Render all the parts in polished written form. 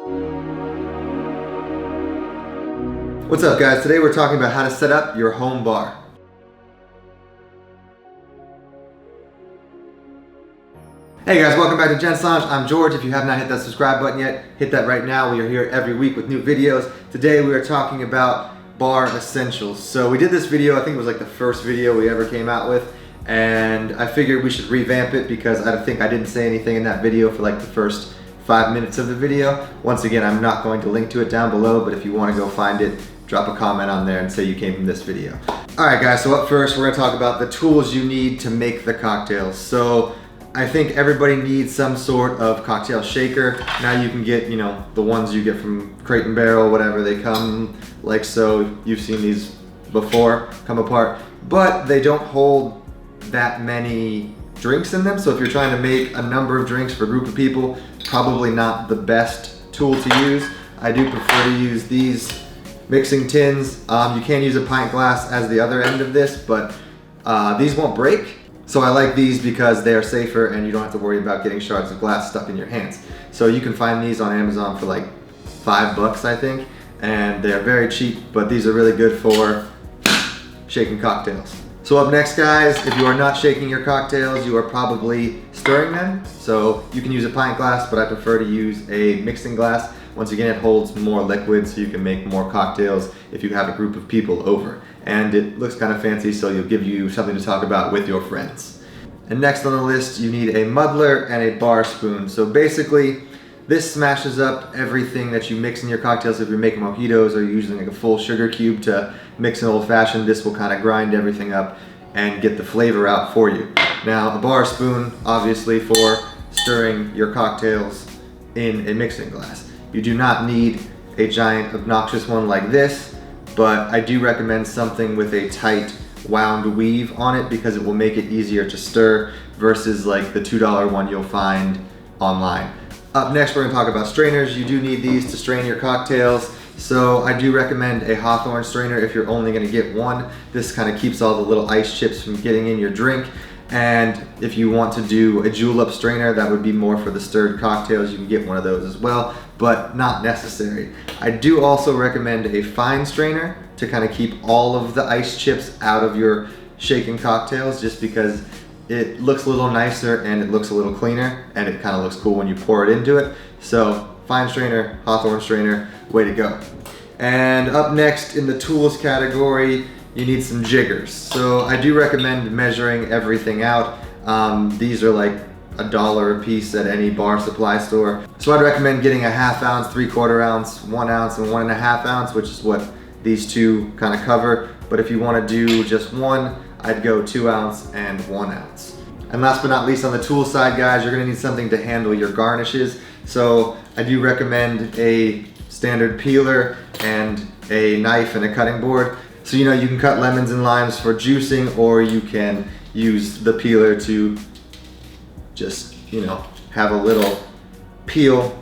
What's up guys? Today we're talking about how to set up your home bar. Hey guys, welcome back to Gent. I'm George. If you have not hit that subscribe button yet, hit that right now. We are here every week with new videos. Today we are talking about bar essentials. So we did this video, I think it was like the first video we ever came out with, and I figured we should revamp it because I think I didn't say anything in that video for like the first 5 minutes of the video. Once again, I'm not going to link to it down below, but if you want to go find it, drop a comment on there and say you came from this video. Alright guys, so up first we're going to talk about the tools you need to make the cocktails. So I think everybody needs some sort of cocktail shaker. Now you can get, the ones you get from Crate and Barrel, whatever, they come like so. You've seen these before, come apart, but they don't hold that many drinks in them. So if you're trying to make a number of drinks for a group of people, probably not the best tool to use. I do prefer to use these mixing tins. You can use a pint glass as the other end of this, but these won't break. So I like these because they are safer and you don't have to worry about getting shards of glass stuck in your hands. So you can find these on Amazon for like $5, I think, and they are very cheap, but these are really good for shaking cocktails. So up next guys, if you are not shaking your cocktails, you are probably stirring them. So you can use a pint glass, but I prefer to use a mixing glass. Once again, it holds more liquid so you can make more cocktails if you have a group of people over. And it looks kind of fancy, so it'll give you something to talk about with your friends. And next on the list, you need a muddler and a bar spoon. So basically, this smashes up everything that you mix in your cocktails. If you're making mojitos or you're using like a full sugar cube to mix an old fashioned, this will kind of grind everything up and get the flavor out for you. Now, a bar spoon, obviously for stirring your cocktails in a mixing glass. You do not need a giant obnoxious one like this, but I do recommend something with a tight wound weave on it because it will make it easier to stir versus like the $2 one you'll find online. Up next, we're going to talk about strainers. You do need these to strain your cocktails. So I do recommend a Hawthorne strainer if you're only going to get one. This kind of keeps all the little ice chips from getting in your drink. And if you want to do a julep strainer, that would be more for the stirred cocktails. You can get one of those as well, but not necessary. I do also recommend a fine strainer to kind of keep all of the ice chips out of your shaken cocktails, just because it looks a little nicer and it looks a little cleaner and it kind of looks cool when you pour it into it. So fine strainer, Hawthorne strainer, way to go. And up next in the tools category, you need some jiggers. So I do recommend measuring everything out. These are like $1 a piece at any bar supply store. So I'd recommend getting a 1/2 ounce, 3/4 ounce, 1 ounce, and 1 1/2 ounce, which is what these two kind of cover. But if you want to do just one, I'd go 2 ounce and 1 ounce. And last but not least, on the tool side, guys, you're gonna need something to handle your garnishes. So I do recommend a standard peeler and a knife and a cutting board. So you can cut lemons and limes for juicing, or you can use the peeler to just, have a little peel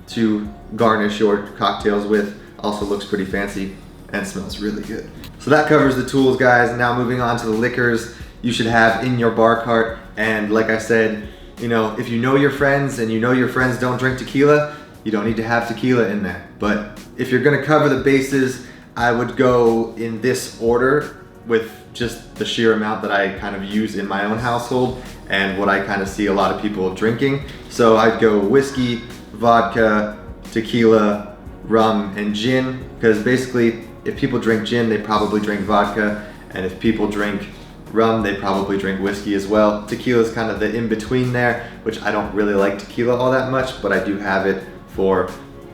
to garnish your cocktails with. Also looks pretty fancy and smells really good. So that covers the tools, guys. Now moving on to the liquors you should have in your bar cart. And like I said, if you know your friends and your friends don't drink tequila, you don't need to have tequila in there. But if you're gonna cover the bases, I would go in this order with just the sheer amount that I kind of use in my own household and what I kind of see a lot of people drinking. So I'd go whiskey, vodka, tequila, rum, and gin, because basically if people drink gin, they probably drink vodka, and if people drink rum, they probably drink whiskey as well. Tequila is kind of the in-between there, which I don't really like tequila all that much, but I do have it for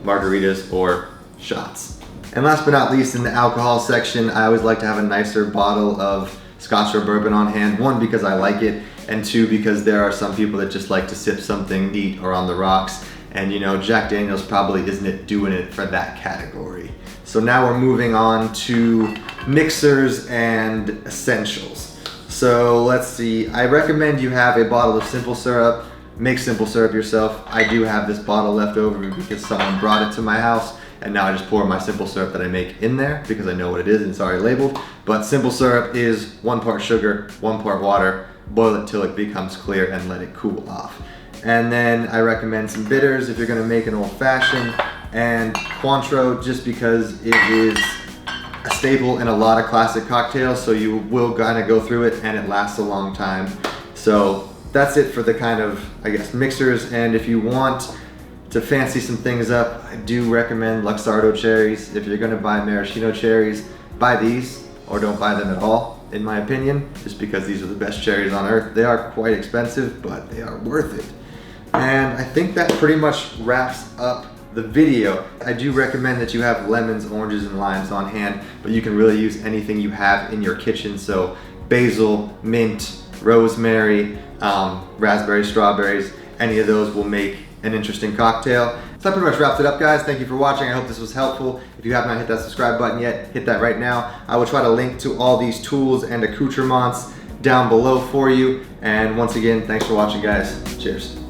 margaritas or shots. And last but not least, in the alcohol section, I always like to have a nicer bottle of Scotch or bourbon on hand. One, because I like it, and two, because there are some people that just like to sip something neat or on the rocks. And Jack Daniel's probably isn't doing it for that category. So now we're moving on to mixers and essentials. So let's see, I recommend you have a bottle of simple syrup. Make simple syrup yourself. I do have this bottle left over because someone brought it to my house, and now I just pour my simple syrup that I make in there because I know what it is and it's already labeled. But simple syrup is 1 part sugar, 1 part water. Boil it till it becomes clear and let it cool off. And then I recommend some bitters if you're gonna make an old fashioned. and Cointreau just because it is a staple in a lot of classic cocktails, so you will kind of go through it and it lasts a long time. So that's it for the kind of, I guess, mixers. And if you want to fancy some things up, I do recommend Luxardo cherries. If you're gonna buy maraschino cherries, buy these or don't buy them at all, in my opinion, just because these are the best cherries on earth. They are quite expensive, but they are worth it. And I think that pretty much wraps up the video. I do recommend that you have lemons, oranges, and limes on hand, but you can really use anything you have in your kitchen. So basil, mint, rosemary, raspberries, strawberries, any of those will make an interesting cocktail. So that pretty much wraps it up, guys. Thank you for watching. I hope this was helpful. If you have not hit that subscribe button yet, hit that right now. I will try to link to all these tools and accoutrements down below for you. And once again, thanks for watching, guys. Cheers.